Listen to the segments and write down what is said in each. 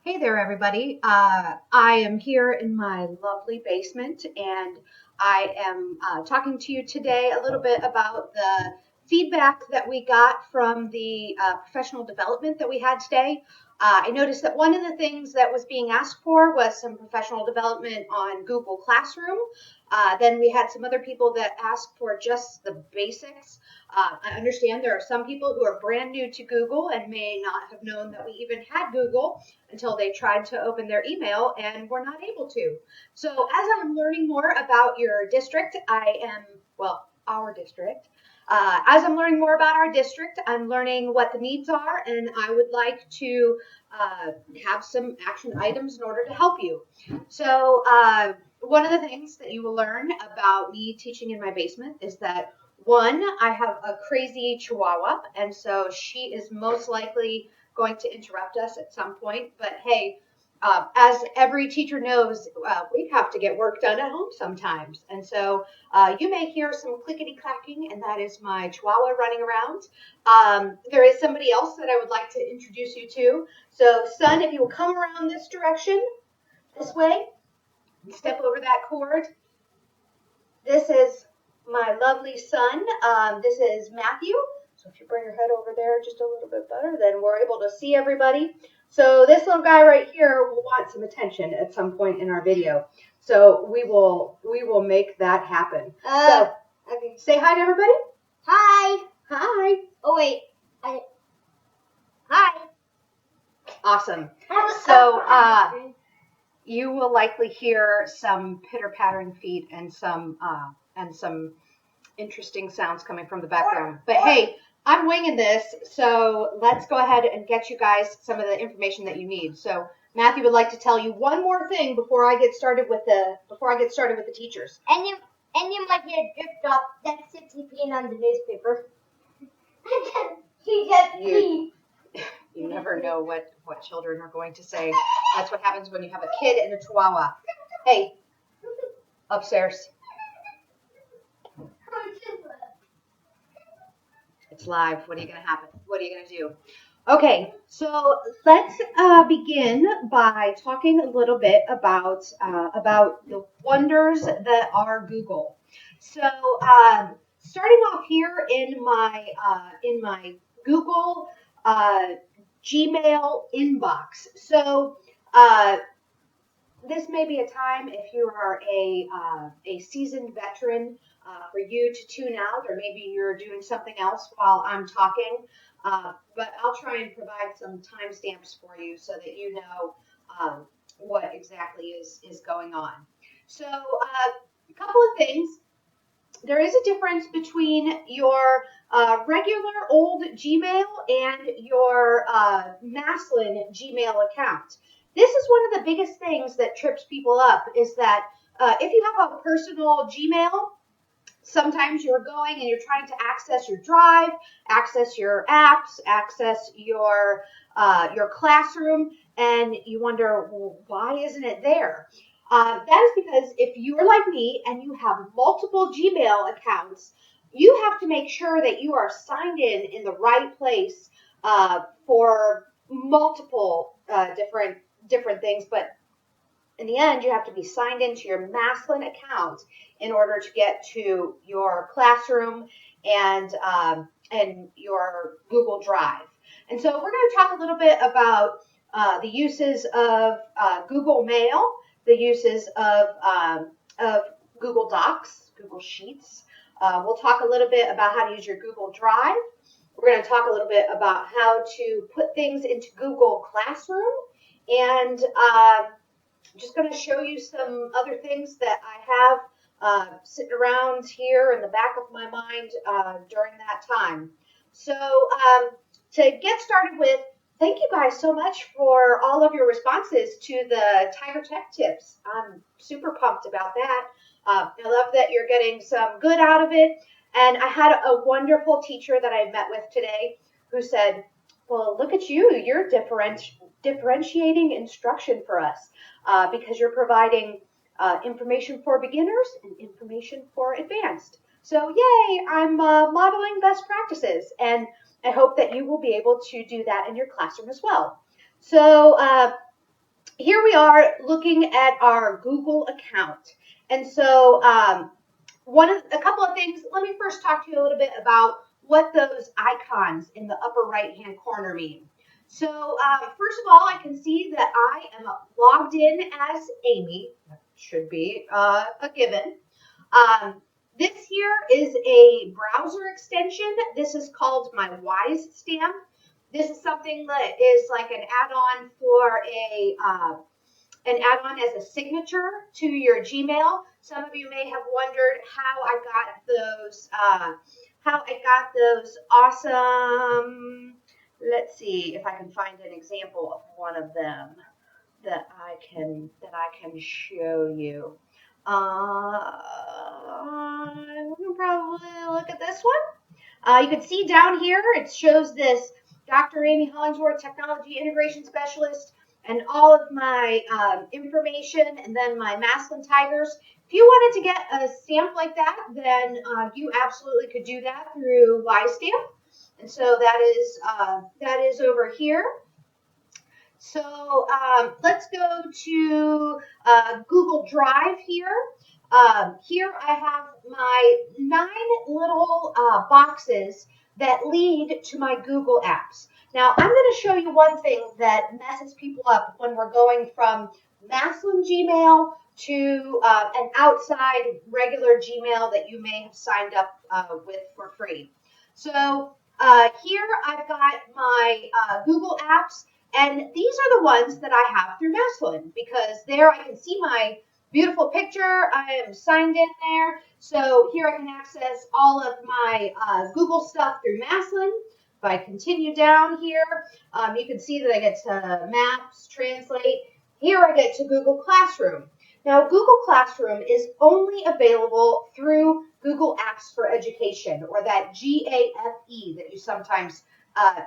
Hey there, everybody. I am here in my lovely basement, and I am talking to you today a little bit about the feedback that we got from the professional development that we had today. I noticed that one of the things that was being asked for was some professional development on Google Classroom. Then we had some other people that asked for just the basics. I understand there are some people who are brand new to Google and may not have known that we even had Google until they tried to open their email and were not able to. So as I'm learning more about your district, our district, as I'm learning more about our district, I'm learning what the needs are, and I would like to have some action items in order to help you. So one of the things that you will learn about me teaching in my basement is that one, I have a crazy chihuahua, and so she is most likely going to interrupt us at some point. But hey, as every teacher knows, we have to get work done at home sometimes. And so you may hear some clickety clacking, and that is my chihuahua running around. There is somebody else that I would like to introduce you to. So, son, if you will come around this direction, this way, step over that cord. This is my lovely son. This is Matthew. So if you bring your head over there just a little bit better, then we're able to see everybody. So this little guy right here will want some attention at some point in our video. So we will make that happen. Okay. Say hi to everybody. Hi. Hi. Oh wait. Hi. Awesome. So you will likely hear some pitter-pattering feet and some interesting sounds coming from the background. But hey, I'm winging this, so let's go ahead and get you guys some of the information that you need. So Matthew would like to tell you one more thing before I get started with the teachers. And you might hear drip drop. That's Sipsy peeing on the newspaper. He just peed. You never know what children are going to say. That's what happens when you have a kid and a chihuahua. Hey, upstairs. It's live. What are you going to happen? What are you going to do? Okay, so let's begin by talking a little bit about the wonders that are Google. So starting off here in my Google Gmail inbox. So this may be a time if you are a seasoned veteran for you to tune out, or maybe you're doing something else while I'm talking. But I'll try and provide some timestamps for you so that you know what exactly is going on. So a couple of things. There is a difference between your regular old Gmail and your Maslin Gmail account. This is one of the biggest things that trips people up is that if you have a personal Gmail, sometimes you're going and you're trying to access your drive, access your apps, access your classroom, and you wonder, well, why isn't it there? That is because if you're like me and you have multiple Gmail accounts, you have to make sure that you are signed in the right place for multiple different things. But in the end, you have to be signed into your Maslin account in order to get to your classroom and your Google Drive. And so we're going to talk a little bit about the uses of Google Mail, the uses of Google Docs, Google Sheets. We'll talk a little bit about how to use your Google Drive. We're going to talk a little bit about how to put things into Google Classroom, and I'm just going to show you some other things that I have sitting around here in the back of my mind during that time. So to get started with, thank you guys so much for all of your responses to the Tiger Tech tips. I'm super pumped about that. I love that you're getting some good out of it. And I had a wonderful teacher that I met with today who said, well, look at you. You're differentiating instruction for us because you're providing information for beginners and information for advanced. So yay, I'm modeling best practices, and I hope that you will be able to do that in your classroom as well. So here we are looking at our Google account. And so a couple of things, let me first talk to you a little bit about what those icons in the upper right-hand corner mean. So first of all, I can see that I am logged in as Amy. That should be a given. This here is a browser extension. This is called my Wise Stamp. This is something that is like an add-on for an add-on as a signature to your Gmail. Some of you may have wondered how I got those awesome. Let's see if I can find an example of one of them that I can show you. We can probably look at this one. You can see down here it shows this Dr. Amy Hollingsworth, Technology Integration Specialist, and all of my information, and then my Maslin Tigers. If you wanted to get a stamp like that, then you absolutely could do that through YStamp. And so that is over here. So let's go to Google Drive here. Here I have my 9 little boxes that lead to my Google Apps. Now I'm going to show you one thing that messes people up when we're going from Maslin Gmail to an outside regular Gmail that you may have signed up with for free. So here I've got my Google Apps. And these are the ones that I have through Maslin because there I can see my beautiful picture. I am signed in there. So here I can access all of my Google stuff through Maslin. If I continue down here, you can see that I get to Maps, Translate. Here I get to Google Classroom. Now, Google Classroom is only available through Google Apps for Education, or that GAFE that you sometimes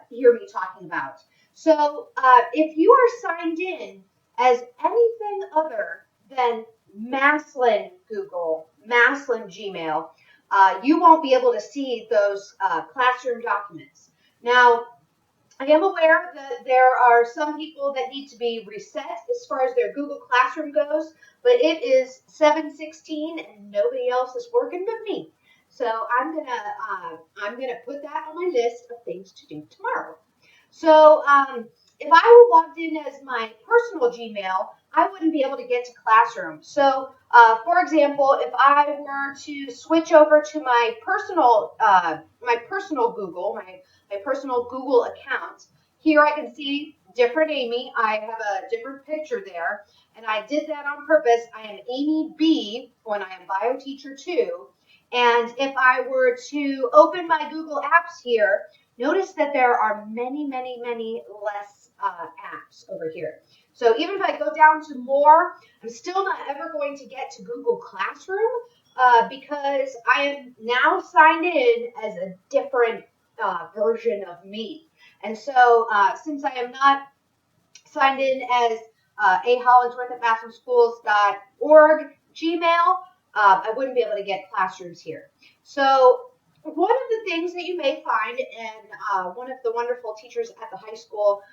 hear me talking about. So if you are signed in as anything other than Maslin Google, Maslin Gmail, you won't be able to see those classroom documents. Now, I am aware that there are some people that need to be reset as far as their Google Classroom goes, but it is 7:16 and nobody else is working but me. So I'm gonna put that on my list of things to do tomorrow. So if I were logged in as my personal Gmail, I wouldn't be able to get to Classroom. So for example, if I were to switch over to my personal Google, my personal Google account, here I can see different Amy. I have a different picture there, and I did that on purpose. I am Amy B when I am BioTeacher 2. And if I were to open my Google Apps here, notice that there are many, many, many less apps over here. So even if I go down to more, I'm still not ever going to get to Google Classroom because I am now signed in as a different version of me. And so since I am not signed in as ahollingsworth at maslinschools.org Gmail, I wouldn't be able to get classrooms here. So one of the things that you may find, and one of the wonderful teachers at the high school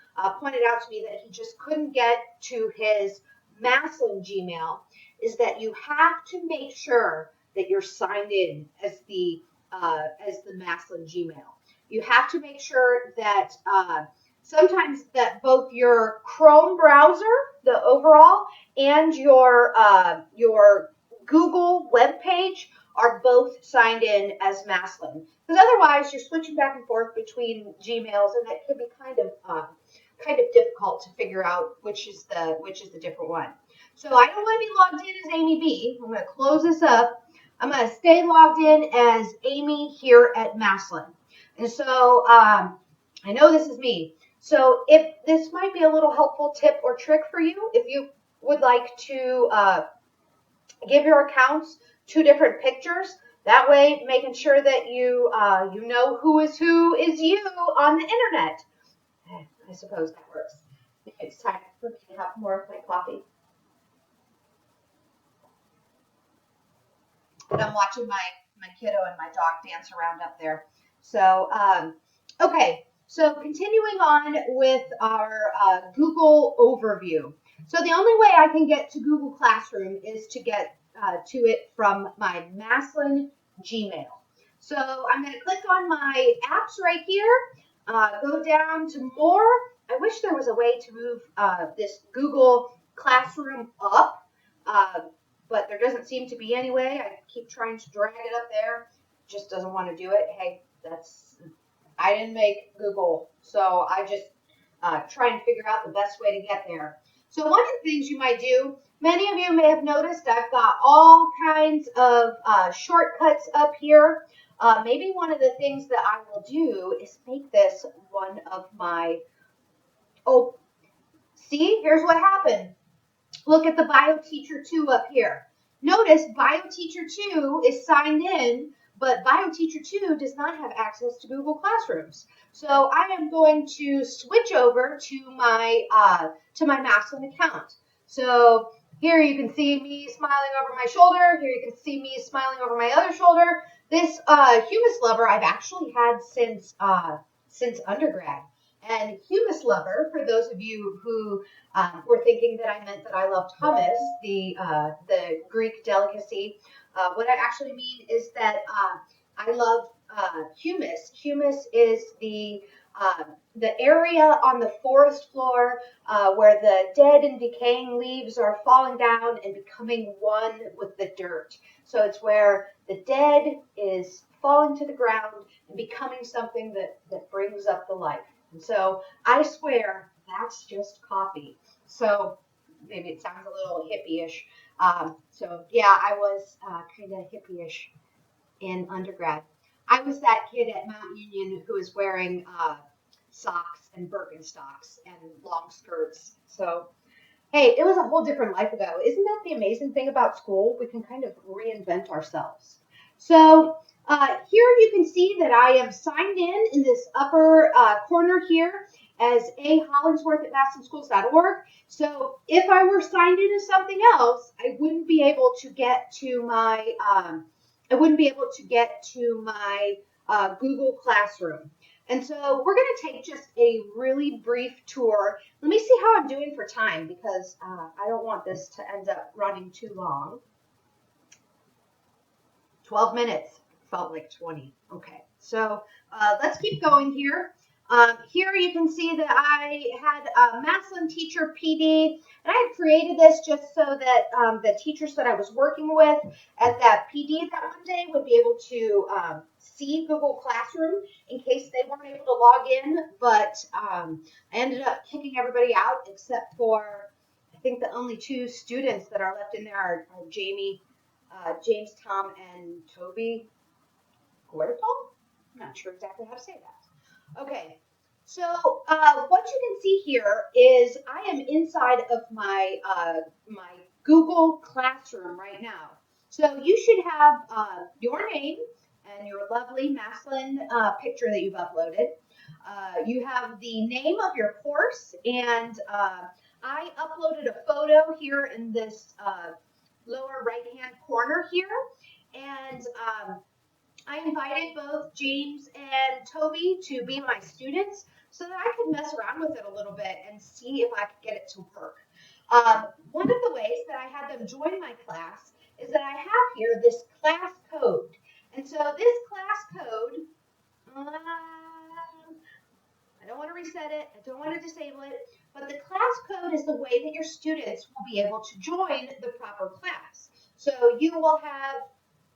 pointed out to me that he just couldn't get to his Maslin Gmail, is that you have to make sure that you're signed in as the Maslin Gmail. You have to make sure that sometimes that both your Chrome browser, the overall, and your Google web page are both signed in as Maslin. Because otherwise, you're switching back and forth between Gmails, and that could be kind of difficult to figure out which is the different one. So I don't want to be logged in as Amy B. I'm going to close this up. I'm going to stay logged in as Amy here at Maslin. And so I know this is me. So if this might be a little helpful tip or trick for you, if you would like to give your accounts 2 different pictures, that way making sure that you know who is you on the internet. I suppose that works. It's time for me to have more of my coffee. And I'm watching my kiddo and my dog dance around up there. So, okay. So continuing on with our Google overview. So the only way I can get to Google Classroom is to get to it from my Maslin Gmail. So I'm going to click on my apps right here, go down to more. I wish there was a way to move this Google Classroom up, but there doesn't seem to be any way. I keep trying to drag it up there. It just doesn't want to do it. Hey, I didn't make Google, so I just try and figure out the best way to get there. So one of the things you might do, many of you may have noticed I've got all kinds of shortcuts up here. Maybe one of the things that I will do is make this one of my, oh, see, here's what happened. Look at the BioTeacher 2 up here. Notice BioTeacher 2 is signed in, but BioTeacher 2 does not have access to Google Classrooms. So I am going to switch over to my Maslin account. So here you can see me smiling over my shoulder. Here you can see me smiling over my other shoulder. This Humus Lover I've actually had since undergrad. And Humus Lover, for those of you who were thinking that I meant that I loved hummus, the Greek delicacy, what I actually mean is that I love humus. Humus is the area on the forest floor where the dead and decaying leaves are falling down and becoming one with the dirt. So it's where the dead is falling to the ground and becoming something that brings up the life. And so I swear that's just coffee. So maybe it sounds a little hippie-ish. So yeah, I was kind of hippie-ish in undergrad. I was that kid at Mount Union who was wearing socks and Birkenstocks and long skirts. So hey, it was a whole different life ago. Isn't that the amazing thing about school? We can kind of reinvent ourselves. So here you can see that I am signed in this upper corner here as A. Hollingsworth at maslinschools.org. So if I were signed in as something else, I wouldn't be able to get to my Google Classroom. And so we're going to take just a really brief tour. Let me see how I'm doing for time because I don't want this to end up running too long. 12 minutes. Felt like 20. Okay, so let's keep going here. Here you can see that I had a Maslin Teacher PD, and I had created this just so that the teachers that I was working with at that PD that one day would be able to see Google Classroom in case they weren't able to log in, but I ended up kicking everybody out except for, I think the only 2 students that are left in there are James, Tom, and Toby Guertol? I'm not sure exactly how to say that. Okay, so what you can see here is I am inside of my Google Classroom right now. So you should have your name and your lovely Maslin picture that you've uploaded. You have the name of your course, and I uploaded a photo here in this lower right-hand corner here, and I invited both James and Toby to be my students so that I could mess around with it a little bit and see if I could get it to work. One of the ways that I had them join my class is that I have here this class code. And so this class code, I don't want to reset it, I don't want to disable it, but the class code is the way that your students will be able to join the proper class. So you will have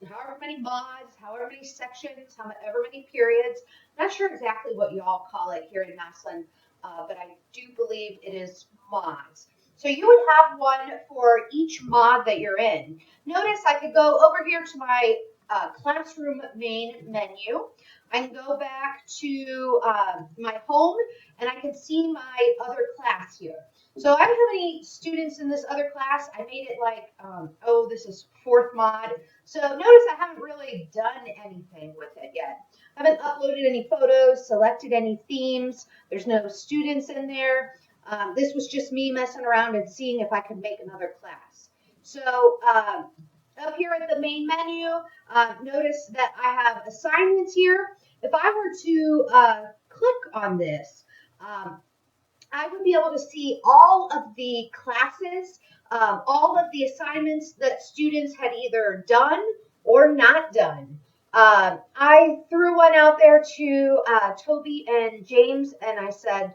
however many mods, however many sections, however many periods. Not sure exactly what you all call it here in Maslin, but I do believe it is mods. So you would have one for each mod that you're in. Notice I could go over here to my classroom main menu. I can go back to my home and I can see my other class here. So I don't have any students in this other class. I made it like, this is 4th mod. So notice I haven't really done anything with it yet. I haven't uploaded any photos, selected any themes. There's no students in there. This was just me messing around and seeing if I could make another class. So up here at the main menu, notice that I have assignments here. If I were to click on this, I would be able to see all of the classes, all of the assignments that students had either done or not done. I threw one out there to Toby and James, and I said,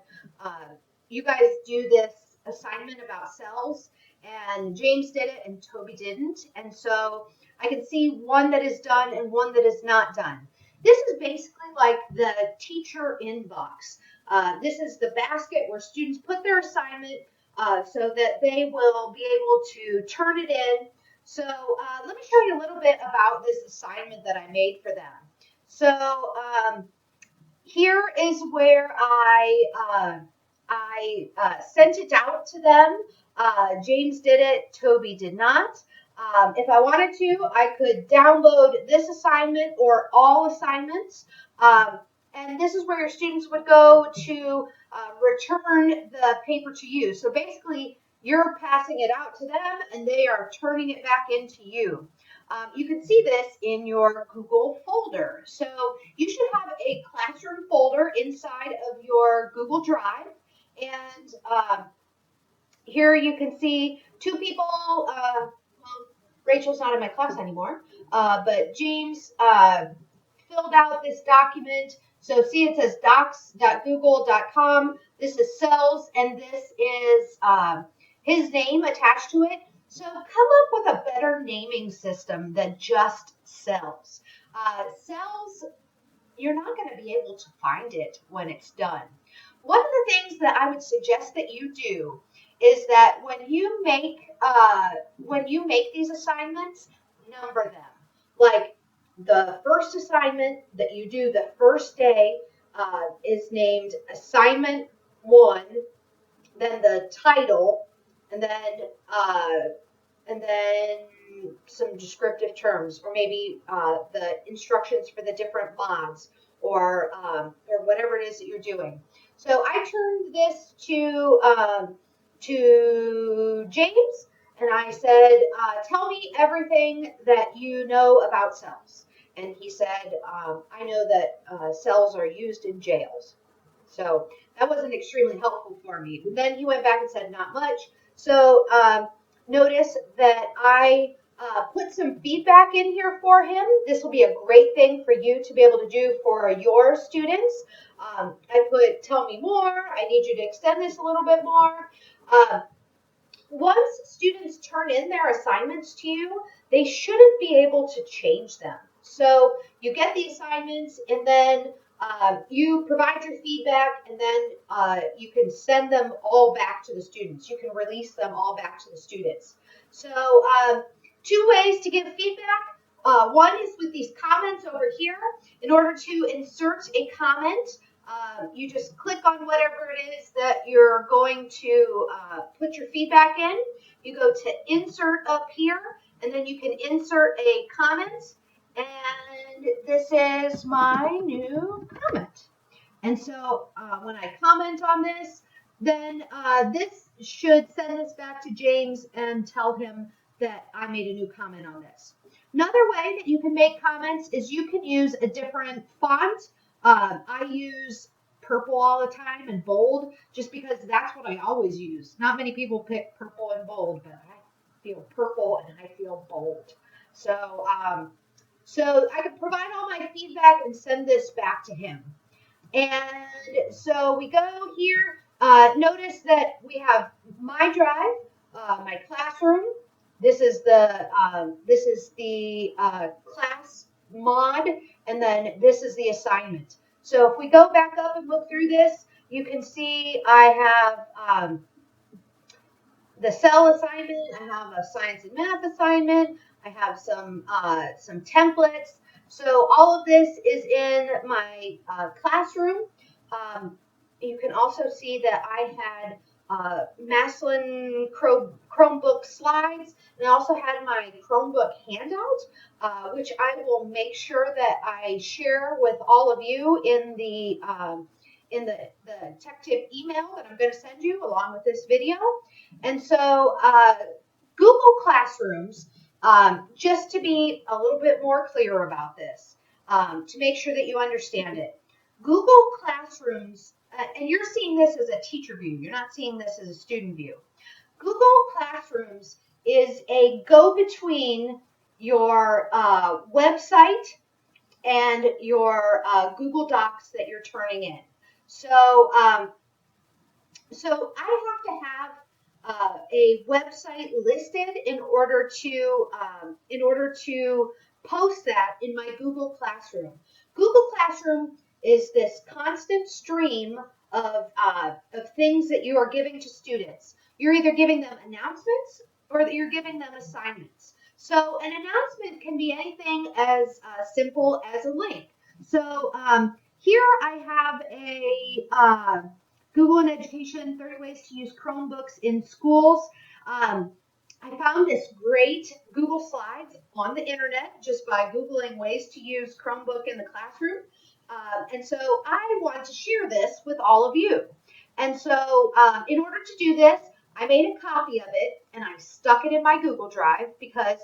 you guys do this assignment about cells, and James did it and Toby didn't. And so I can see one that is done and one that is not done. This is basically like the teacher inbox. This is the basket where students put their assignment so that they will be able to turn it in. So let me show you a little bit about this assignment that I made for them. So here is where I sent it out to them. James did it, Toby did not. If I wanted to, I could download this assignment or all assignments. And this is where your students would go to return the paper to you. So basically, you're passing it out to them and they are turning it back into you. You can see this in your Google folder. So you should have a classroom folder inside of your Google Drive. And here you can see two people. Well, Rachel's not in my class anymore, but James filled out this document. So see, it says docs.google.com. This is cells, and this is his name attached to it. So come up with a better naming system than just cells. Cells, you're not going to be able to find it when it's done. One of the things that I would suggest that you do is that when you make these assignments, number them. Like the first assignment that you do the first day is named assignment 1, then the title, and then some descriptive terms, or maybe the instructions for the different mods, or whatever it is that you're doing. So I turned this to James, and I said, tell me everything that you know about cells. And he said, I know that cells are used in jails. So that wasn't extremely helpful for me. And then he went back and said, not much. So notice that I put some feedback in here for him. This will be a great thing for you to be able to do for your students. I put, tell me more. I need you to extend this a little bit more. Once students turn in their assignments to you, they shouldn't be able to change them. So you get the assignments, and then you provide your feedback, and then you can send them all back to the students. You can release them all back to the students. So 2 ways to give feedback. One is with these comments over here. In order to insert a comment, you just click on whatever it is that you're going to put your feedback in. You go to insert up here, and then you can insert a comment. And this is my new comment. And so when I comment on this, then this should send this back to James and tell him that I made a new comment on this. Another way that you can make comments is you can use a different font. I use purple all the time and bold just because that's what I always use. Not many people pick purple and bold, but I feel purple and I feel bold. So I can provide all my feedback and send this back to him. And so we go here. Notice that we have my drive, my classroom. This is the class mod, and then this is the assignment. So if we go back up and look through this, you can see I have the cell assignment. I have a science and math assignment. I have some templates. So all of this is in my classroom. You can also see that I had Maslin Chromebook slides, and I also had my Chromebook handout, which I will make sure that I share with all of you in the tech tip email that I'm going to send you along with this video. And so Google Classrooms, just to be a little bit more clear about this, to make sure that you understand it, Google Classrooms and you're seeing this as a teacher view. You're not seeing this as a student view. Google Classrooms is a go-between your website and your Google Docs that you're turning in. So, so I have to have a website listed in order to post that in my Google Classroom. Google Classroom is this constant stream of things that you are giving to students. You're either giving them announcements or that you're giving them assignments. So an announcement can be anything as simple as a link. So here I have a Google in Education, 30 Ways to Use Chromebooks in Schools. I found this great Google Slides on the internet just by Googling ways to use Chromebook in the classroom. And so I want to share this with all of you. And so in order to do this, I made a copy of it and I stuck it in my Google Drive because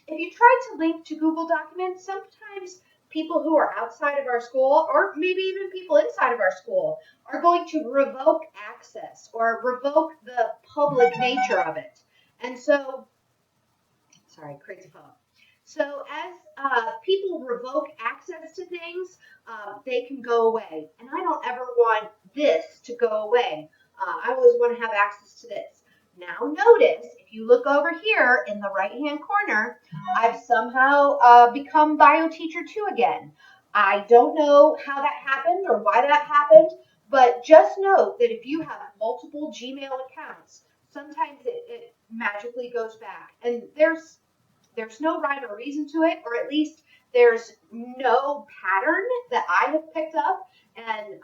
if you try to link to Google Documents, sometimes people who are outside of our school, or maybe even people inside of our school, are going to revoke access or revoke the public nature of it. And so, sorry, crazy phone. So as people revoke access to things, they can go away. And I don't ever want this to go away. I always want to have access to this. Now notice, if you look over here in the right-hand corner, I've somehow become BioTeacher 2 again. I don't know how that happened or why that happened, but just note that if you have multiple Gmail accounts, sometimes it magically goes back. And there's no rhyme or reason to it, or at least there's no pattern that I have picked up. And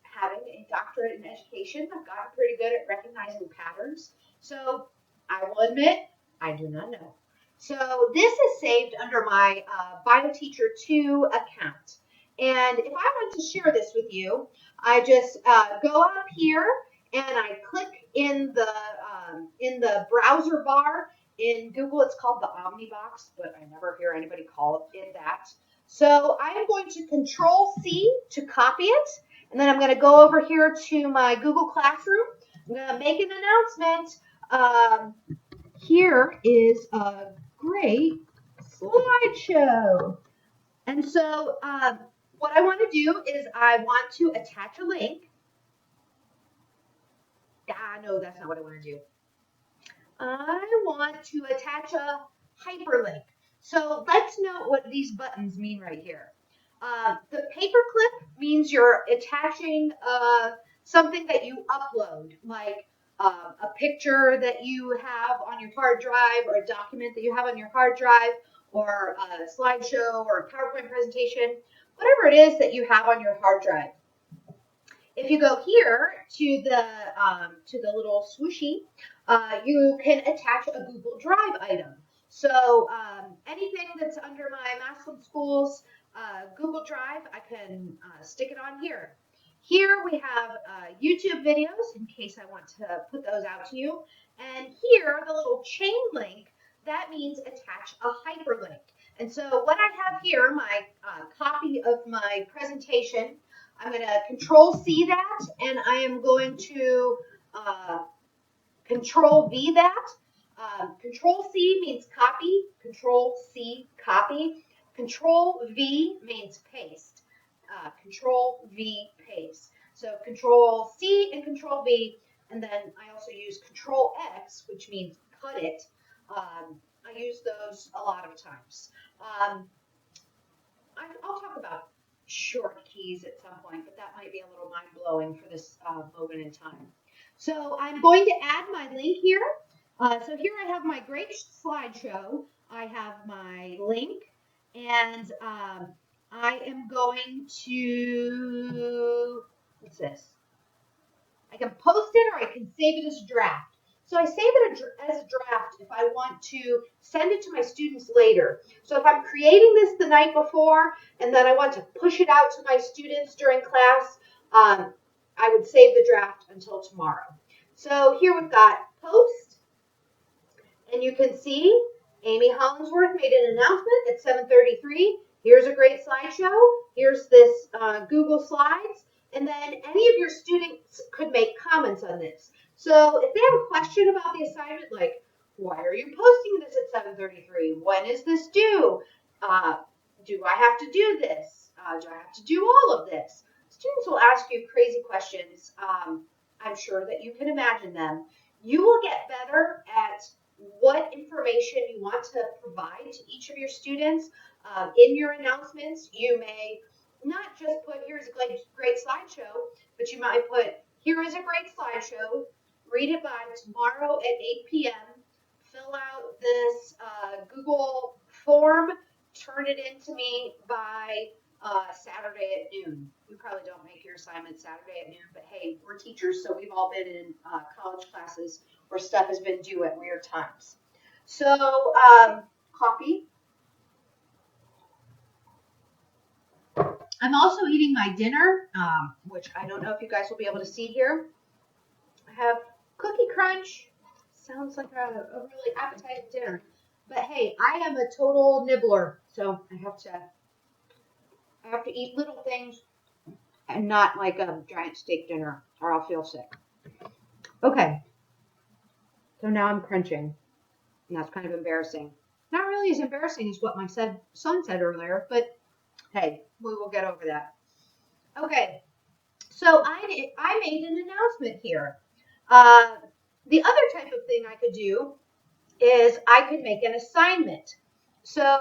having a doctorate in education, I've gotten pretty good at recognizing patterns. So I will admit, I do not know. So this is saved under my BioTeacher 2 account. And if I want to share this with you, I just go up here and I click in the browser bar. In Google, it's called the Omnibox, but I never hear anybody call it that. So I'm going to Control-C to copy it. And then I'm going to go over here to my Google Classroom. I'm going to make an announcement. Here is a great slideshow. And so what I want to do is I want to attach a link. No, that's not what I want to do. I want to attach a hyperlink. So let's note what these buttons mean right here. The paperclip means you're attaching something that you upload, like a picture that you have on your hard drive, or a document that you have on your hard drive, or a slideshow, or a PowerPoint presentation, whatever it is that you have on your hard drive. If you go here to the little swooshy, you can attach a Google Drive item. So anything that's under my Massillon Schools Google Drive, I can stick it on here. Here we have YouTube videos in case I want to put those out to you. And here, the little chain link, that means attach a hyperlink. And so what I have here, my copy of my presentation, I'm going to Control-C that, and I am going to Control-V that. Control-C means copy, Control-C, copy. Control-V means paste. Control-V, paste. So Control-C and Control-V, and then I also use Control-X, which means cut it. I use those a lot of times. I'll talk about short keys at some point, but that might be a little mind-blowing for this moment in time. So I'm going to add my link here. So here I have my great slideshow. I have my link, and I am going to, what's this? I can post it or I can save it as a draft. So I save it as a draft if I want to send it to my students later. So if I'm creating this the night before and then I want to push it out to my students during class, I would save the draft until tomorrow. So here we've got post, and you can see Amy Hollingsworth made an announcement at 7:33. Here's a great slideshow. Here's this Google Slides. And then any of your students could make comments on this. So if they have a question about the assignment, like, why are you posting this at 7:33? When is this due? Do I have to do this? Do I have to do all of this? Students will ask you crazy questions. I'm sure that you can imagine them. You will get better at what information you want to provide to each of your students. In your announcements, you may not just put here's a great slideshow, but you might put here is a great slideshow. Read it by tomorrow at 8 p.m. Fill out this Google form. Turn it in to me by Saturday at noon. You probably don't make your assignment Saturday at noon, but hey, we're teachers, so we've all been in college classes where stuff has been due at weird times. So, coffee. I'm also eating my dinner, which I don't know if you guys will be able to see here. I have Cookie Crunch. Sounds like a really appetizing dinner. But hey, I am a total nibbler, so I have to eat little things and not like a giant steak dinner, or I'll feel sick. Okay, so now I'm crunching, and that's kind of embarrassing. Not really as embarrassing as what my son said earlier, but hey, we will get over that. Okay, so I made an announcement here. The other type of thing I could do is I could make an assignment. So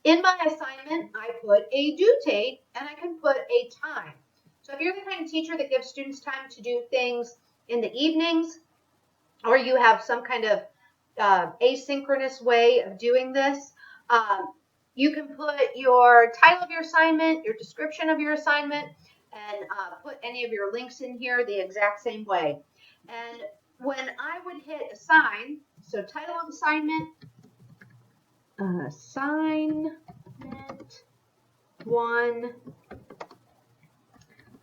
in my assignment, I put a due date and I can put a time. So if you're the kind of teacher that gives students time to do things in the evenings, or you have some kind of asynchronous way of doing this, you can put your title of your assignment, your description of your assignment, and put any of your links in here the exact same way. And when I would hit assign, so title of assignment, assignment 1,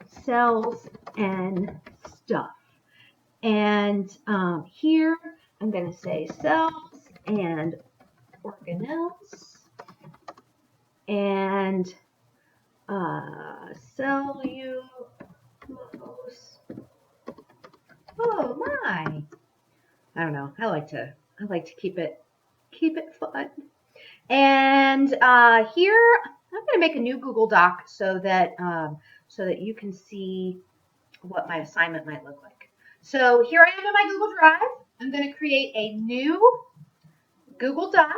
cells and stuff. And here I'm going to say cells and organelles and cellulose. Oh my! I don't know. I like to keep it fun. And here I'm going to make a new Google Doc so that you can see what my assignment might look like. So here I am in my Google Drive. I'm going to create a new Google Doc.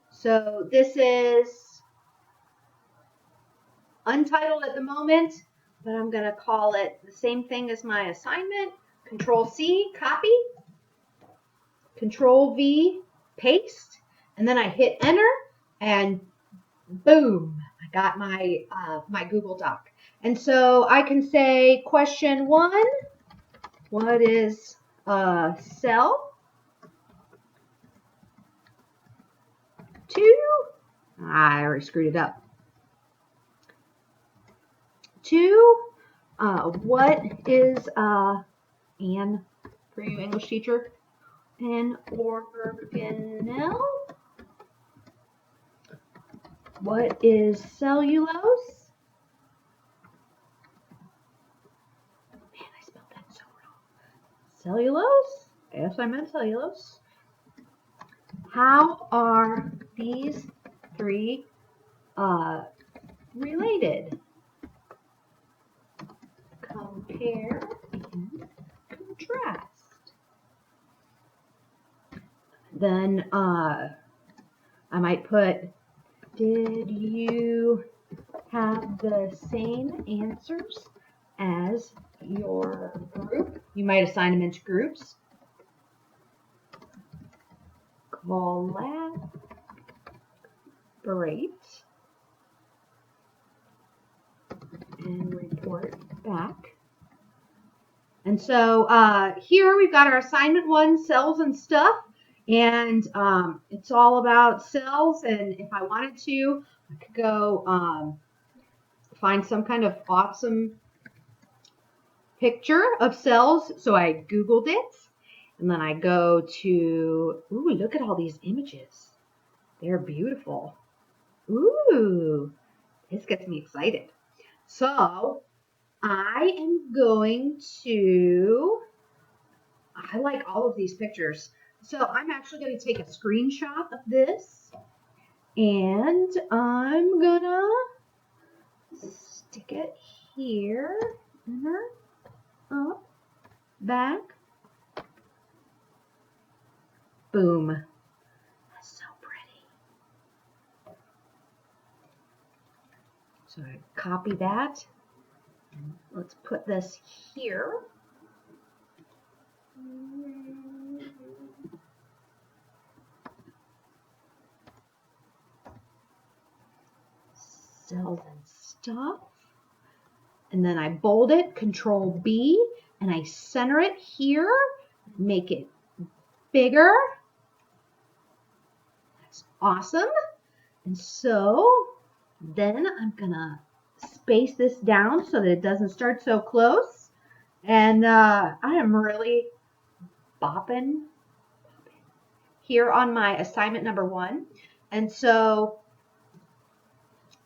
So this is untitled at the moment, but I'm going to call it the same thing as my assignment. Control C, copy. Control V, paste. And then I hit enter and boom, I got my my Google Doc. And so I can say question 1, what is a cell? 2, I already screwed it up. 2, what is Anne for you English teacher? An organelle. What is cellulose? Man, I spelled that so wrong. Cellulose? Yes, I meant cellulose. How are these 3 related? Compare and contrast. Then I might put, did you have the same answers as your group? You might assign them into groups. Collaborate and report back. And so here we've got our assignment 1, cells and stuff. And it's all about cells. And if I wanted to, I could go find some kind of awesome picture of cells. So I Googled it. And then I go to, ooh, look at all these images. They're beautiful. Ooh, this gets me excited. So I am going to, I like all of these pictures. So I'm actually going to take a screenshot of this and I'm gonna stick it here, up, back, boom. That's so pretty. So I copy that. Let's put this here. Cells and stuff. And then I bold it, Control B, and I center it here, make it bigger. That's awesome. And so then I'm gonna space this down so that it doesn't start so close. And I am really bopping here on my assignment number 1. And so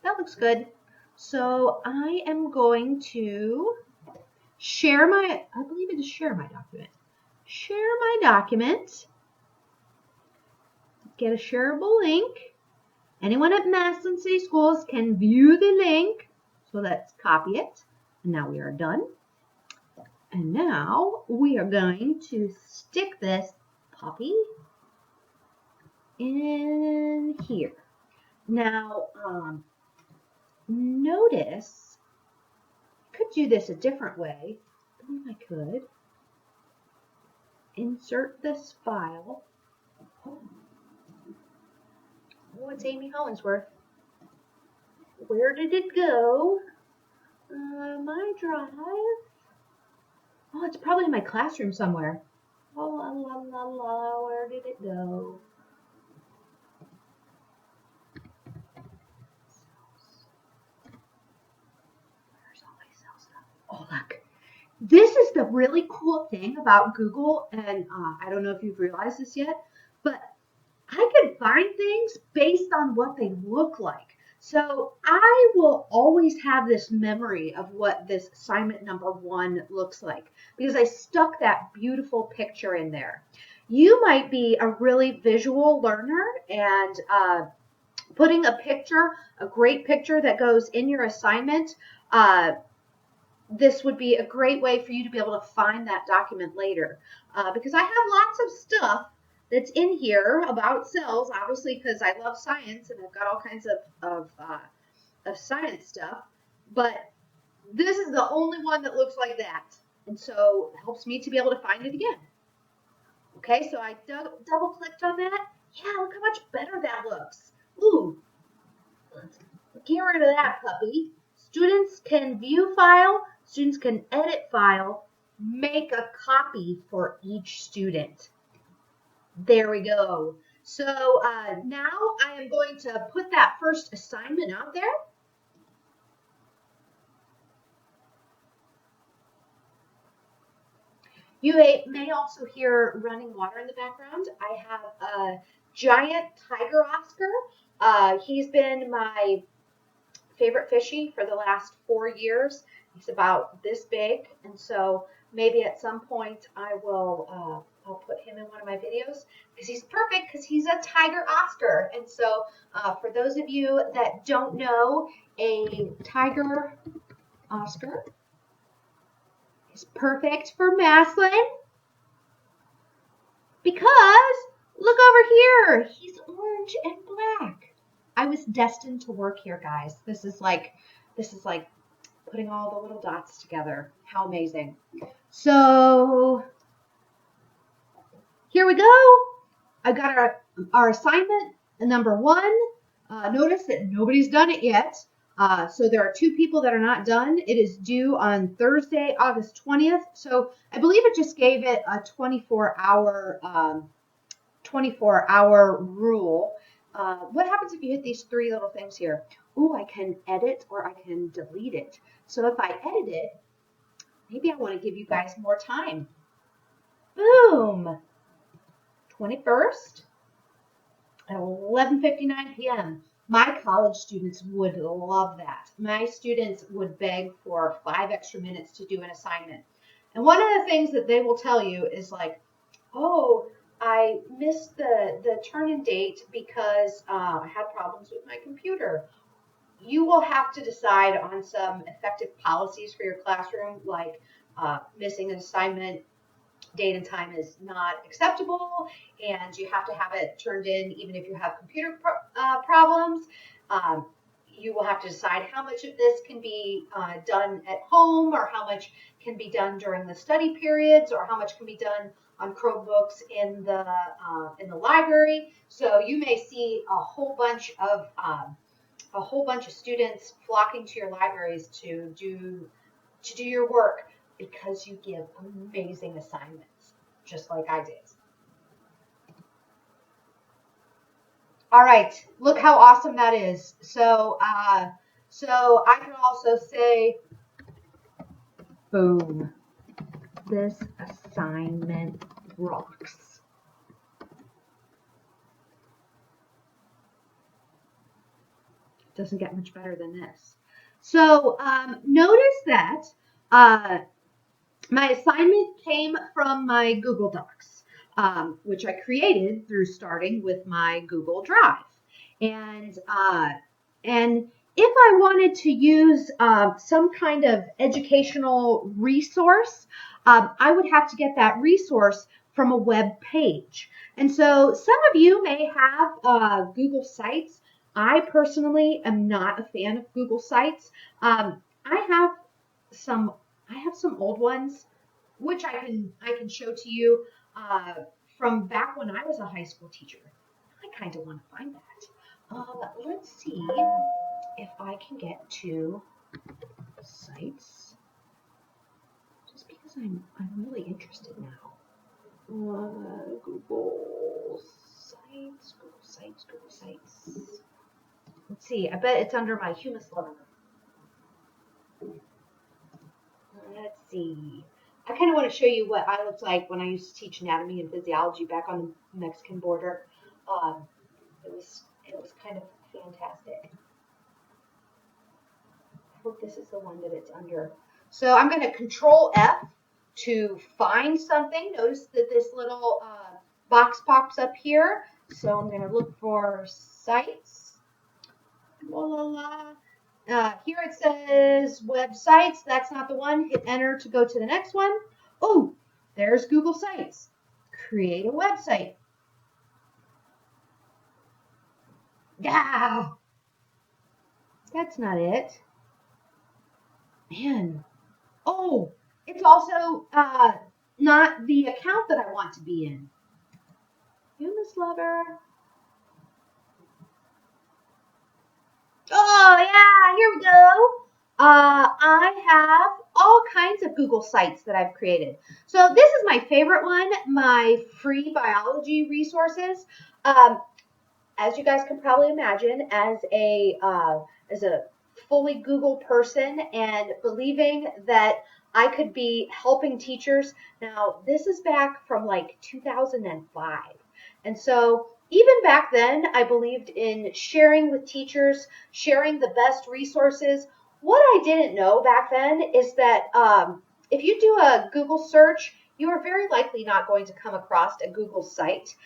that looks good. So I am going to share my, I believe it is share my document. Share my document. Get a shareable link. Anyone at Massillon City Schools can view the link. So let's copy it. And now we are done. And now we are going to stick this puppy in here. Now, notice, I could do this a different way. I believe I could. Insert this file. Oh, it's Amy Hollingsworth. Where did it go? My drive. Oh, it's probably in my classroom somewhere. Oh, la, la, la, la, where did it go? Where's all my cell stuff? Oh, look. This is the really cool thing about Google, and I don't know if you've realized this yet, but I can find things based on what they look like. So I will always have this memory of what this assignment number 1 looks like because I stuck that beautiful picture in there. You might be a really visual learner and putting a picture, a great picture that goes in your assignment, this would be a great way for you to be able to find that document later because I have lots of stuff that's in here about cells, obviously, because I love science and I've got all kinds of science stuff. But this is the only one that looks like that. And so it helps me to be able to find it again. Okay, so I double clicked on that. Yeah, look how much better that looks. Ooh, let's get rid of that puppy. Students can view file, students can edit file, make a copy for each student. There we go. So now I am going to put that first assignment out there. You may also hear running water in the background. I have a giant tiger Oscar. He's been my favorite fishy for the last 4 years. He's about this big, and so maybe at some point I will I'll put him in one of my videos because he's perfect because he's a tiger Oscar. And so for those of you that don't know, a tiger Oscar is perfect for Massillon because look over here, he's orange and black. I was destined to work here, guys. This is like putting all the little dots together. How amazing. So here we go. I've got our assignment number 1. Notice that nobody's done it yet. So there are 2 people that are not done. It is due on Thursday, August 20th. So I believe it just gave it a 24-hour rule. What happens if you hit these 3 little things here? Ooh, I can edit or I can delete it. So if I edit it, maybe I want to give you guys more time. Boom! 21st at 11:59 p.m. My college students would love that. My students would beg for 5 extra minutes to do an assignment. And one of the things that they will tell you is like, oh, I missed the turn-in date because I had problems with my computer. You will have to decide on some effective policies for your classroom, like missing an assignment date and time is not acceptable, and you have to have it turned in even if you have computer problems. Um, you will have to decide how much of this can be done at home, or how much can be done during the study periods, or how much can be done on Chromebooks in the library. So you may see a whole bunch of students flocking to your libraries to do your work because you give amazing assignments, just like I did. All right, look how awesome that is. So I can also say, boom, this assignment rocks. Doesn't get much better than this. So notice that my assignment came from my Google Docs, which I created through starting with my Google Drive. And if I wanted to use some kind of educational resource, I would have to get that resource from a web page. And so some of you may have Google Sites. I personally am not a fan of Google Sites. I have some old ones, which I can show to you from back when I was a high school teacher. I kind of want to find that. Let's see if I can get to sites, just because I'm really interested now. Google Sites. Let's see. I bet it's under my Humus Lover. Let's see. I kind of want to show you what I looked like when I used to teach anatomy and physiology back on the Mexican border. It was kind of fantastic. I hope this is the one that it's under. So I'm going to Control F to find something. Notice that this little box pops up here. So I'm going to look for sites. La la la. Here it says websites. That's not the one. Hit enter to go to the next one. Oh, there's Google Sites. Create a website. Yeah. That's not it. Man. Oh, it's also not the account that I want to be in. Humus Lover. Oh, yeah, here we go. I have all kinds of Google Sites that I've created. So this is my favorite one, my free biology resources. As you guys can probably imagine, as a fully Google person and believing that I could be helping teachers. Now, this is back from like 2005. And so even back then, I believed in sharing with teachers, sharing the best resources. What I didn't know back then is that if you do a Google search, you are very likely not going to come across a Google site.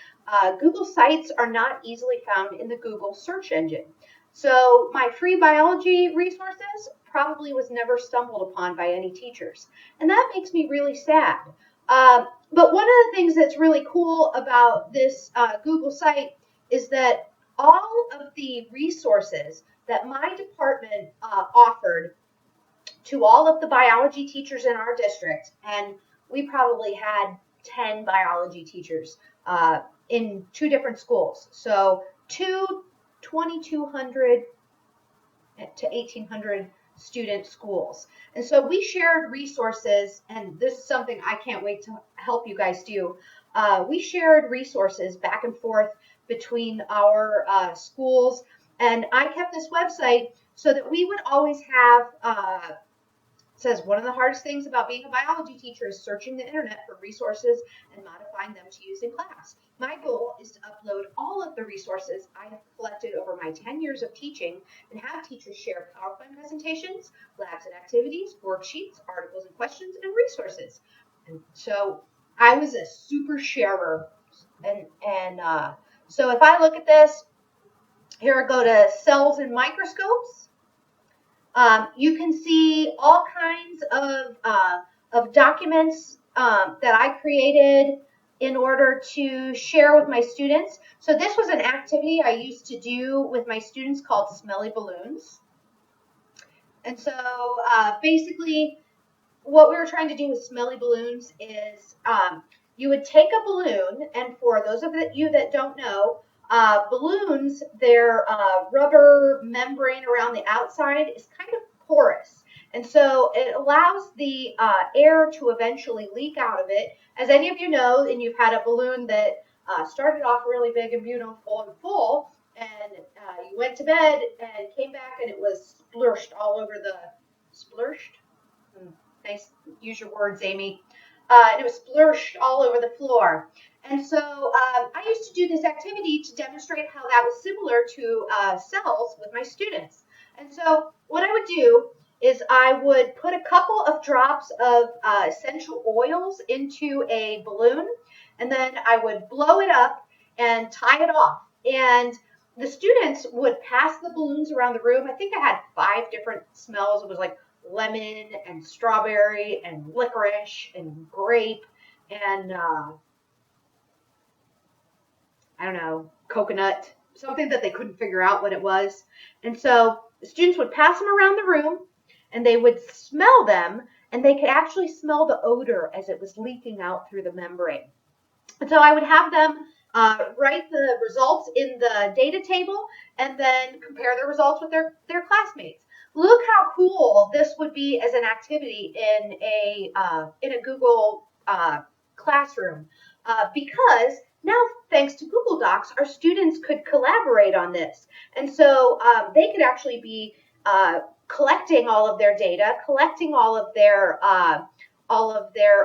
Google Sites are not easily found in the Google search engine. So my free biology resources probably was never stumbled upon by any teachers. And that makes me really sad. But one of the things that's really cool about this Google site is that all of the resources that my department offered to all of the biology teachers in our district, and we probably had 10 biology teachers in 2 different schools. So 2,200 to 1,800 student schools. And so we shared resources, and this is something I can't wait to help you guys do. We shared resources back and forth between our schools, and I kept this website so that we would always have says, one of the hardest things about being a biology teacher is searching the internet for resources and modifying them to use in class. My goal is to upload all of the resources I have collected over my 10 years of teaching and have teachers share PowerPoint presentations, labs and activities, worksheets, articles and questions, and resources. And so I was a super sharer. So if I look at this, here I go to cells and microscopes. You can see all kinds of documents that I created in order to share with my students. So this was an activity I used to do with my students called Smelly Balloons. And so basically what we were trying to do with Smelly Balloons is you would take a balloon, and for those of you that don't know, balloons, their rubber membrane around the outside is kind of porous. And so it allows the air to eventually leak out of it. As any of you know, and you've had a balloon that started off really big and beautiful and full, and you went to bed and came back and it was splooshed all over the, splooshed? Nice, use your words, Amy. And it was splooshed all over the floor. And so I used to do this activity to demonstrate how that was similar to cells with my students. And so what I would do is I would put a couple of drops of essential oils into a balloon, and then I would blow it up and tie it off. And the students would pass the balloons around the room. I think I had 5 different smells. It was like lemon and strawberry and licorice and grape and I don't know, coconut, something that they couldn't figure out what it was. And so the students would pass them around the room and they would smell them, and they could actually smell the odor as it was leaking out through the membrane. And so I would have them write the results in the data table and then compare the results with their classmates. Look how cool this would be as an activity in a Google Classroom, because now, thanks to Google Docs, our students could collaborate on this. And so they could actually be collecting all of their data, collecting all of their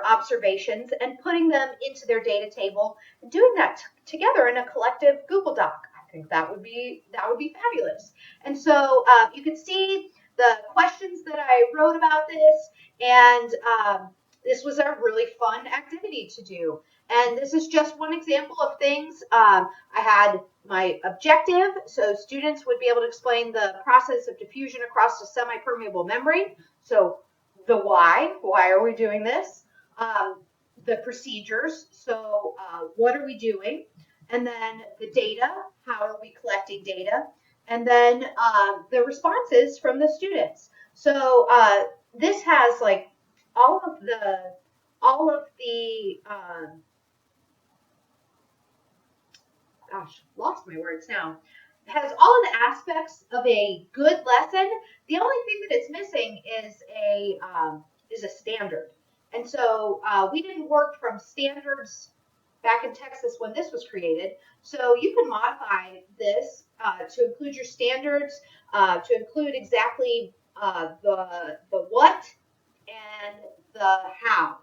observations, and putting them into their data table, and doing that together in a collective Google Doc. I think that would be fabulous. And so you can see the questions that I wrote about this, and this was a really fun activity to do. And this is just one example of things. I had my objective, so students would be able to explain the process of diffusion across a semi-permeable membrane. So the why are we doing this? The procedures, so what are we doing? And then the data, how are we collecting data? And then the responses from the students. So this has like all of the gosh, lost my words now. It has all of the aspects of a good lesson. The only thing that it's missing is a standard. And so we didn't work from standards back in Texas when this was created. So you can modify this to include your standards, to include exactly the what and the how,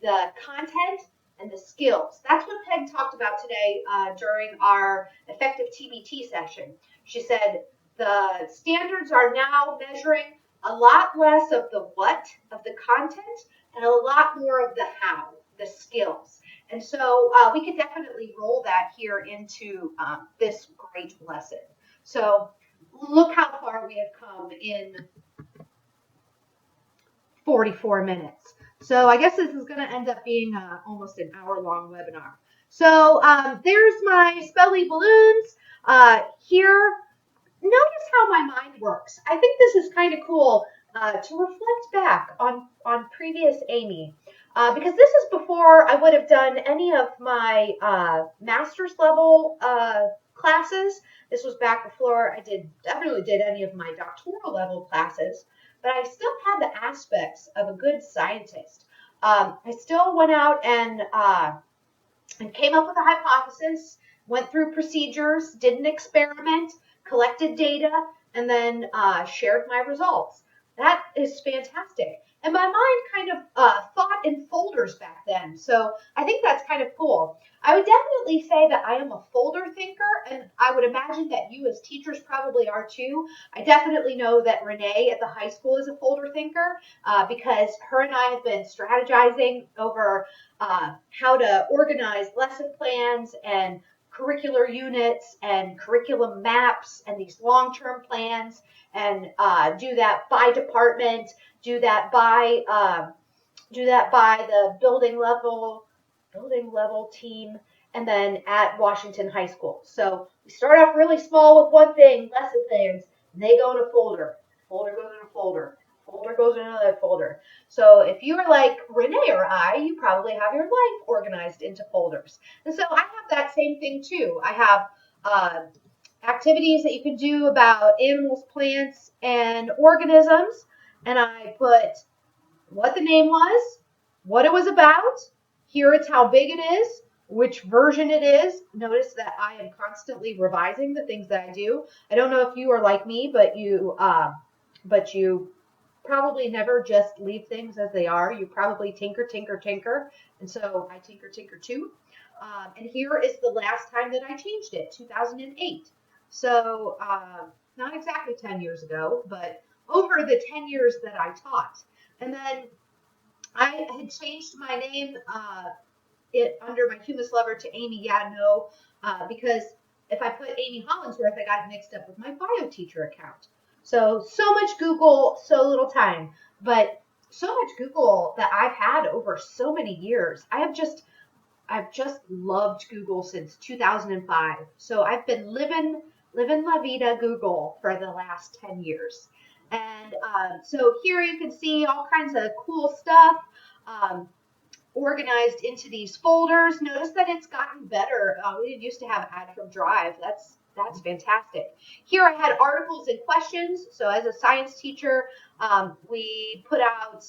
the content and the skills. That's what Peg talked about today during our effective TBT session. She said the standards are now measuring a lot less of the what, of the content, and a lot more of the how, the skills. And so we could definitely roll that here into this great lesson. So look how far we have come in 44 minutes. So I guess this is going to end up being almost an hour-long webinar. So there's my Smelly Balloons. Here, notice how my mind works. I think this is kind of cool to reflect back on previous Amy, because this is before I would have done any of my master's level classes. This was back before I definitely did any of my doctoral level classes. But I still had the aspects of a good scientist. I still went out and came up with a hypothesis, went through procedures, did an experiment, collected data, and then shared my results. That is fantastic. And my mind kind of thought in folders back then. So I think that's kind of cool. I would definitely say that I am a folder thinker, and I would imagine that you as teachers probably are too. I definitely know that Renee at the high school is a folder thinker because her and I have been strategizing over how to organize lesson plans and curricular units and curriculum maps and these long-term plans, and do that by department, do that by the building level team, and then at Washington High School. So we start off really small with one thing, lesson plans, and they go in a folder. Folder goes in a folder. Folder goes in another folder. So if you are like Renee or I, you probably have your life organized into folders. And so I have that same thing too. I have activities that you can do about animals, plants, and organisms, and I put what the name was, what it was about. Here it's how big it is, which version it is. Notice that I am constantly revising the things that I do. I don't know if you are like me, but you probably never just leave things as they are. You probably tinker, tinker, tinker. And so I tinker, tinker too. And here is the last time that I changed it, 2008. So not exactly 10 years ago, but over the 10 years that I taught. And then I had changed my name under my Humus Lover to Amy Yadno because if I put Amy Hollingsworth, I got mixed up with my bio teacher account. So much Google, so little time. But so much Google that I've had over so many years. I've just loved Google since 2005. So I've been living La Vida Google for the last 10 years. And so here you can see all kinds of cool stuff organized into these folders. Notice that it's gotten better. We didn't used to have Add from Drive. That's fantastic. Here I had articles and questions. So as a science teacher, we put out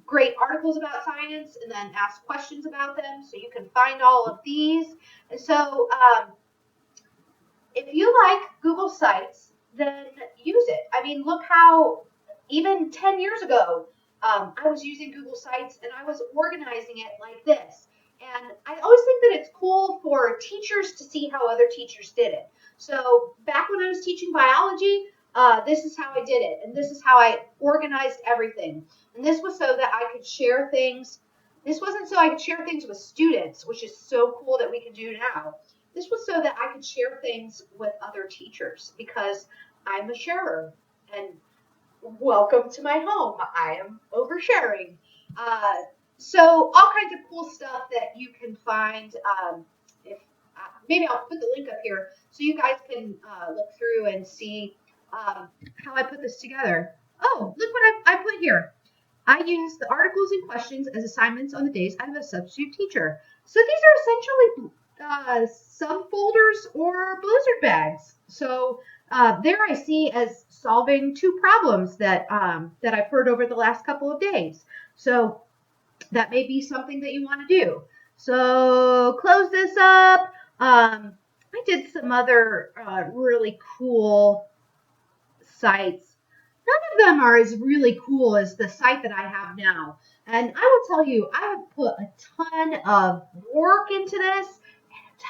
great articles about science and then ask questions about them. So you can find all of these. And so if you like Google Sites, then use it. I mean, look how even 10 years ago, I was using Google Sites and I was organizing it like this. And I always think that it's cool for teachers to see how other teachers did it. So back when I was teaching biology, this is how I did it. And this is how I organized everything. And this was so that I could share things. This wasn't so I could share things with students, which is so cool that we can do now. This was so that I could share things with other teachers because I'm a sharer. And welcome to my home. I am oversharing. So all kinds of cool stuff that you can find. Maybe I'll put the link up here so you guys can look through and see how I put this together. Oh, look what I put here. I use the articles and questions as assignments on the days I'm a substitute teacher. So these are essentially subfolders or Blizzard bags. So there I see as solving two problems that I've heard over the last couple of days. So that may be something that you want to do. So close this up. I did some other really cool sites. None of them are as really cool as the site that I have now. And I will tell you, I have put a ton of work into this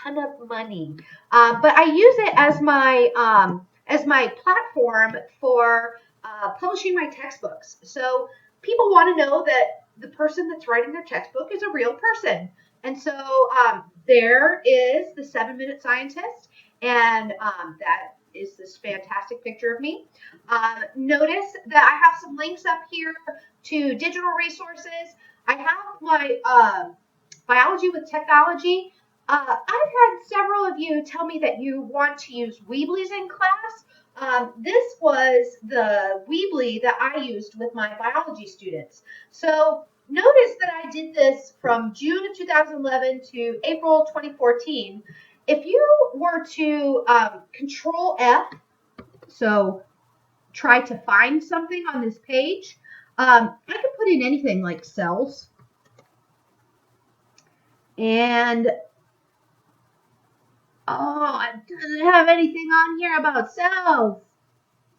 and a ton of money. But I use it as my platform for publishing my textbooks. So people want to know that the person that's writing their textbook is a real person. And so there is the 7-Minute Scientist, and that is this fantastic picture of me. Notice that I have some links up here to digital resources. I have my Biology with Technology. I've had several of you tell me that you want to use Weebly's in class. This was the Weebly that I used with my biology students. So notice that I did this from June of 2011 to April 2014. If you were to Control F, so try to find something on this page, I could put in anything like cells. And oh, it doesn't have anything on here about cells.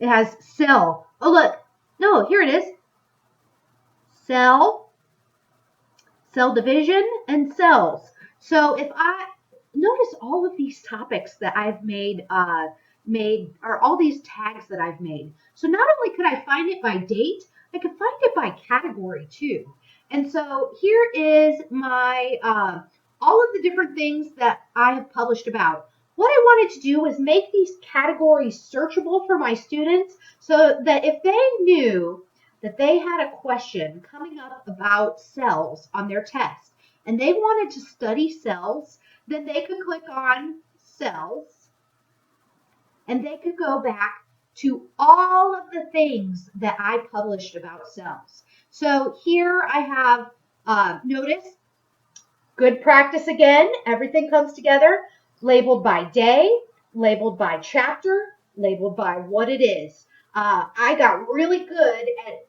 It has cell. Oh, look. No, here it is. cell division, and cells. So if I notice all of these topics that I've made are all these tags that I've made. So not only could I find it by date, I could find it by category too. And so here is my all of the different things that I have published about. What I wanted to do was make these categories searchable for my students so that if they knew that they had a question coming up about cells on their test and they wanted to study cells, then they could click on cells and they could go back to all of the things that I published about cells. So here I have, notice, good practice again. Everything comes together, labeled by day, labeled by chapter, labeled by what it is. I got really good at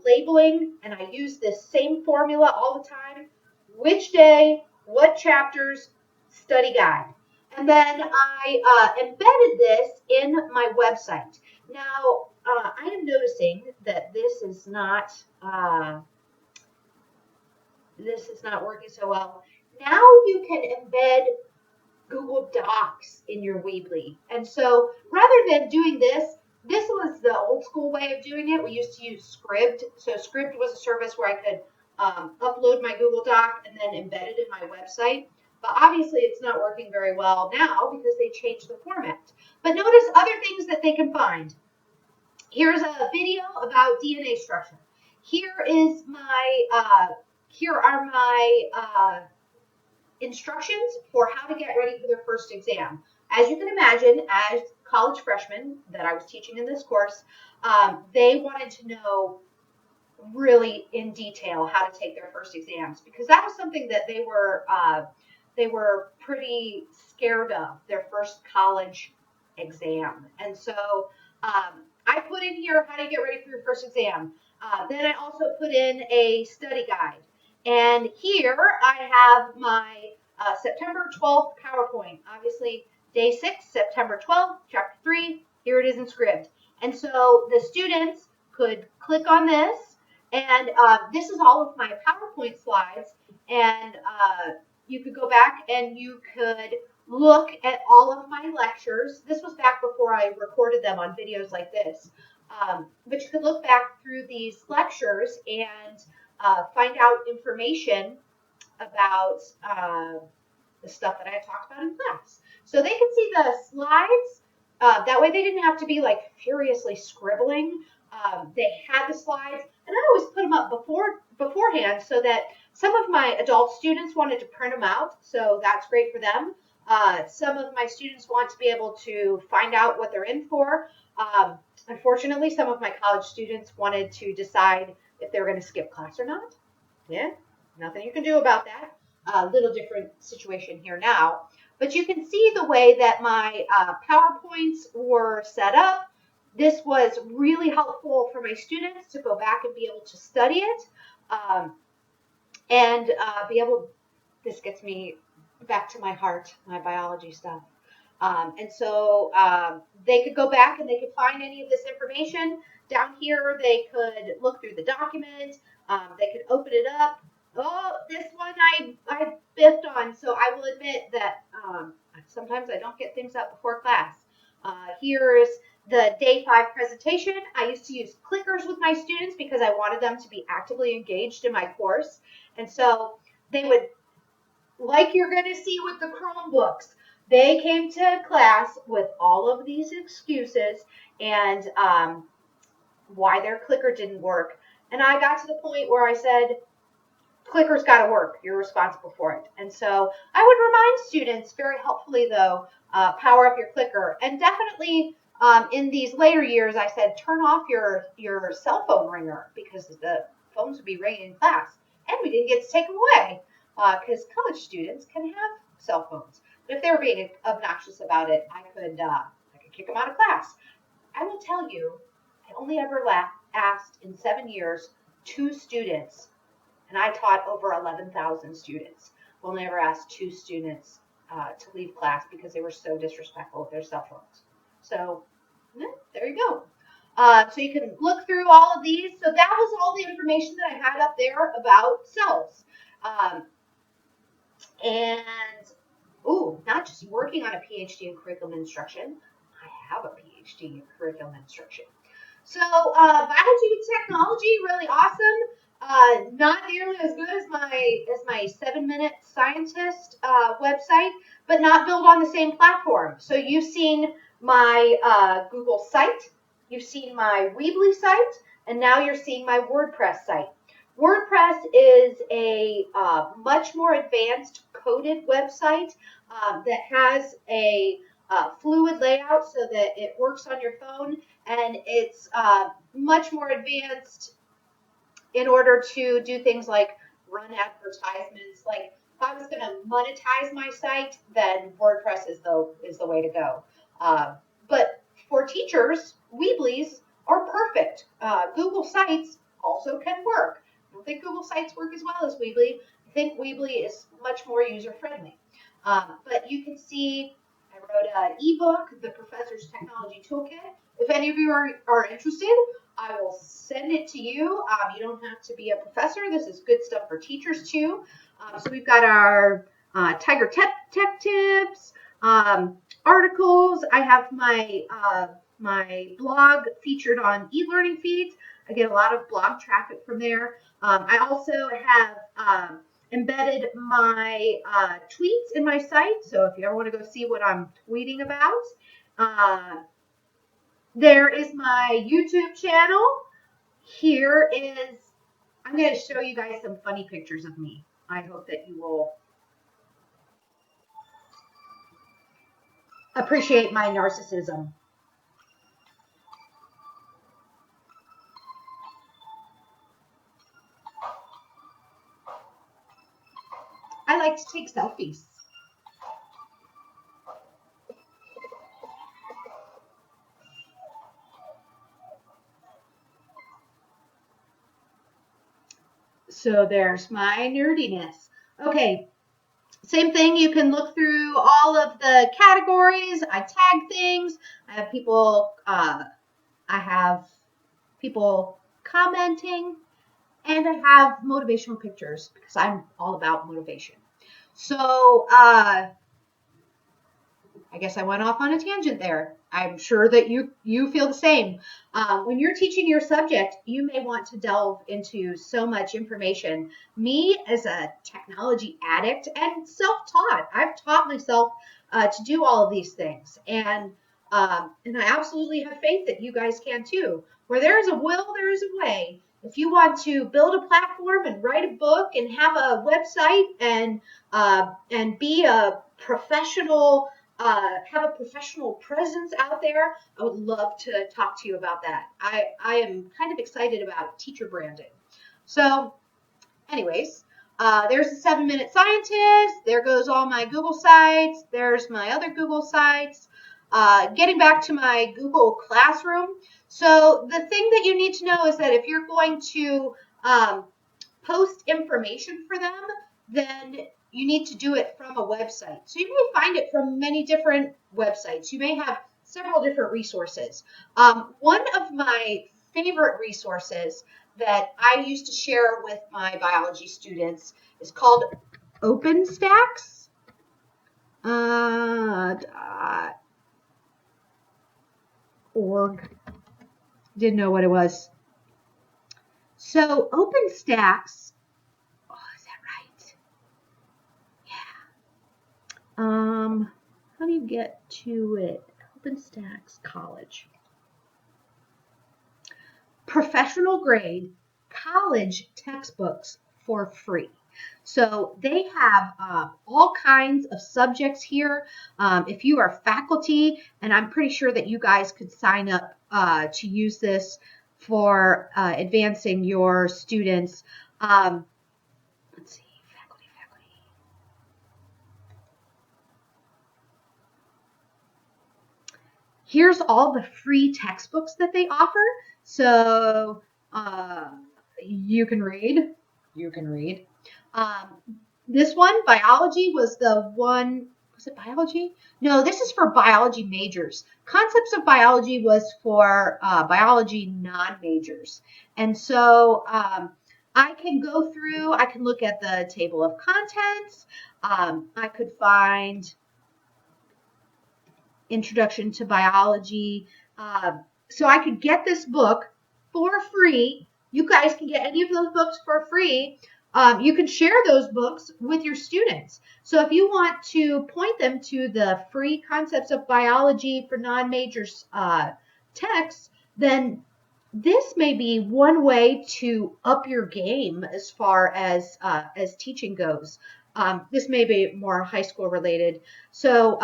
labeling, and I use this same formula all the time. Which day, what chapters, study guide. And then I embedded this in my website. Now, I am noticing that this is not working so well. Now you can embed Google Docs in your Weebly. And so rather than doing this was the old school way of doing it. We used to use Scribd. So Scribd was a service where I could upload my Google Doc and then embed it in my website. But obviously it's not working very well now because they changed the format. But notice other things that they can find. Here's a video about DNA structure. Here are my instructions for how to get ready for their first exam. As you can imagine, as college freshmen that I was teaching in this course, they wanted to know really in detail how to take their first exams because that was something that they were pretty scared of, their first college exam. And so I put in here how to get ready for your first exam. Then I also put in a study guide. And here I have my September 12th PowerPoint. Obviously, day 6, September 12th, chapter 3. Here it is in Scribd. And so the students could click on this. And this is all of my PowerPoint slides. And you could go back and you could look at all of my lectures. This was back before I recorded them on videos like this. But you could look back through these lectures and find out information about the stuff that I talked about in class. So they could see the slides. That way they didn't have to be like furiously scribbling. They had the slides, and I always put them up beforehand so that some of my adult students wanted to print them out, so that's great for them. Some of my students want to be able to find out what they're in for. Unfortunately, some of my college students wanted to decide if they were going to skip class or not. Yeah, nothing you can do about that. A little different situation here now. But you can see the way that my PowerPoints were set up. This was really helpful for my students to go back and be able to study it and be able, this gets me back to my heart, my biology stuff. And so they could go back and they could find any of this information. Down here, they could look through the document. They could open it up. Oh, this one I biffed on, so I will admit that sometimes I don't get things up before class. Here's the day 5 presentation. I used to use clickers with my students because I wanted them to be actively engaged in my course. And so they would, like you're going to see with the Chromebooks, they came to class with all of these excuses and why their clicker didn't work. And I got to the point where I said, clicker's got to work. You're responsible for it. And so I would remind students very helpfully, though, power up your clicker. And definitely in these later years, I said, turn off your cell phone ringer because the phones would be ringing in class. And we didn't get to take them away because college students can have cell phones. But if they were being obnoxious about it, I could kick them out of class. I will tell you, I only ever asked in 7 years 2 students, and I taught over 11,000 students. We'll never ask 2 students to leave class because they were so disrespectful with their cell phones. So there you go. So you can look through all of these. So that was all the information that I had up there about cells. And, not just working on a PhD in curriculum instruction, I have a PhD in curriculum instruction. So biology with technology, really awesome. Not nearly as good as my 7-Minute Scientist website, but not built on the same platform. So you've seen my Google site, you've seen my Weebly site, and now you're seeing my WordPress site. WordPress is a much more advanced coded website that has a fluid layout so that it works on your phone, and it's much more advanced in order to do things like run advertisements. Like if I was going to monetize my site, then WordPress is the way to go. But for teachers, Weebly's are perfect. Google Sites also can work. I don't think Google Sites work as well as Weebly. I think Weebly is much more user-friendly. But you can see I wrote an ebook, The Professor's Technology Toolkit. If any of you are interested, I will send it to you. You don't have to be a professor. This is good stuff for teachers too. So we've got our Tiger Tech tips, articles. I have my blog featured on eLearning Feeds. I get a lot of blog traffic from there. I also have embedded my tweets in my site. So if you ever want to go see what I'm tweeting about, there is my YouTube channel. Here is, I'm going to show you guys some funny pictures of me. I hope that you will appreciate my narcissism. I like to take selfies. So there's my nerdiness. Okay, same thing. You can look through all of the categories. I tag things. I have people commenting, and I have motivational pictures because I'm all about motivation. So I guess I went off on a tangent there. I'm sure that you feel the same. When you're teaching your subject, you may want to delve into so much information. Me, as a technology addict and self-taught, I've taught myself to do all of these things, and I absolutely have faith that you guys can too. Where there is a will, there is a way. If you want to build a platform and write a book and have a website and be a professional. Have a professional presence out there, I would love to talk to you about that. I am kind of excited about teacher branding. So anyways, there's the 7-Minute Scientist. There goes all my Google sites. There's my other Google sites. Getting back to my Google Classroom. So the thing that you need to know is that if you're going to post information for them, then you need to do it from a website. So you may find it from many different websites. You may have several different resources. One of my favorite resources that I used to share with my biology students is called OpenStax. .org. Didn't know what it was. So OpenStax, is that right? Yeah. How do you get to it? OpenStax College. Professional grade college textbooks for free. So they have all kinds of subjects here. If you are faculty, and I'm pretty sure that you guys could sign up to use this for advancing your students. Let's see, faculty. Here's all the free textbooks that they offer. So you can read. This one, biology, was the one Was it biology? No, this is for biology majors. Concepts of biology was for biology non-majors. And so I can go through, I can look at the table of contents. I could find Introduction to Biology. So I could get this book for free. You guys can get any of those books for free. You can share those books with your students. So if you want to point them to the free Concepts of Biology for non-majors text, then this may be one way to up your game as far as teaching goes. This may be more high school related. So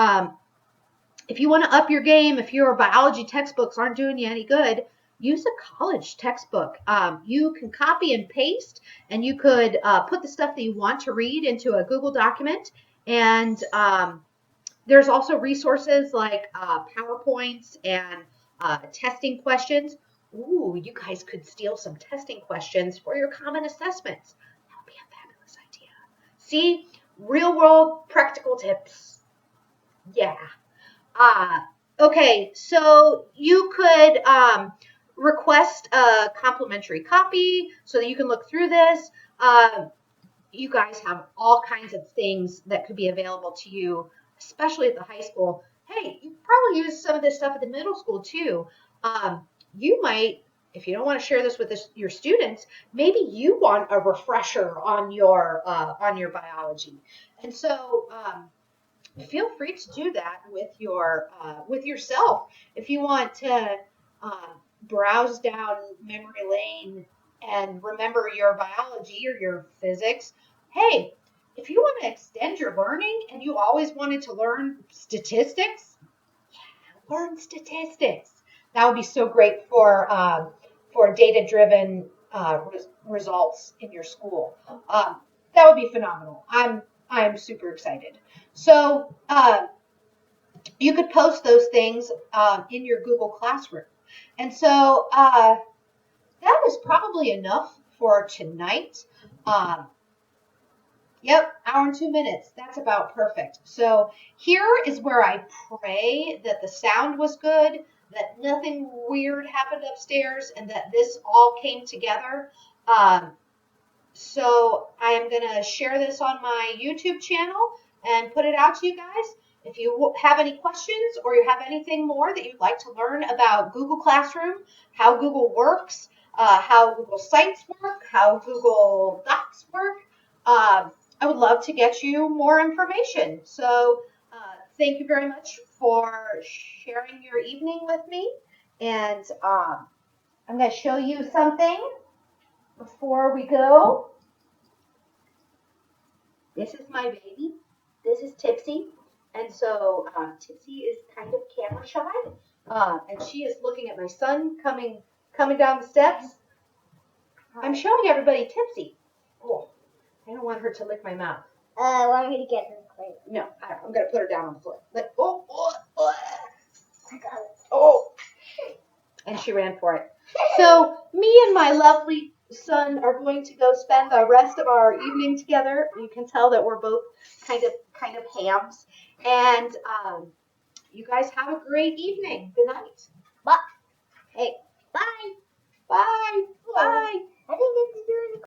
if you want to up your game, if your biology textbooks aren't doing you any good, use a college textbook. You can copy and paste, and you could put the stuff that you want to read into a Google document. And there's also resources like PowerPoints and testing questions. Ooh, you guys could steal some testing questions for your common assessments. That would be a fabulous idea. See, real world practical tips. Yeah. Okay, so you could request a complimentary copy so that you can look through this. You guys have all kinds of things that could be available to you, especially at the high school. Hey, you probably use some of this stuff at the middle school too. You might, if you don't want to share this with your students, maybe you want a refresher on your biology, and so feel free to do that with yourself. If you want to browse down memory lane and remember your biology or your physics, hey, if you want to extend your learning and you always wanted to learn statistics, yeah, learn statistics. That would be so great for data-driven results in your school. That would be phenomenal. I'm super excited. So you could post those things in your Google Classroom. And so that is probably enough for tonight. Yep, hour and 2 minutes. That's about perfect. So here is where I pray that the sound was good, that nothing weird happened upstairs, and that this all came together. So I am going to share this on my YouTube channel and put it out to you guys. If you have any questions or you have anything more that you'd like to learn about Google Classroom, how Google works, how Google Sites work, how Google Docs work, I would love to get you more information. So thank you very much for sharing your evening with me. And I'm going to show you something before we go. This is my baby. This is Tipsy. And so Tipsy is kind of camera shy. And she is looking at my son coming down the steps. I'm showing everybody Tipsy. Oh, I don't want her to lick my mouth. Want me to get her plate? No, I'm going to put her down on the floor. Oh. And she ran for it. So me and my lovely son are going to go spend the rest of our evening together. You can tell that we're both kind of hams. And you guys have a great evening. Good night. Bye. Hey. Bye. Bye. Bye. I think it's doing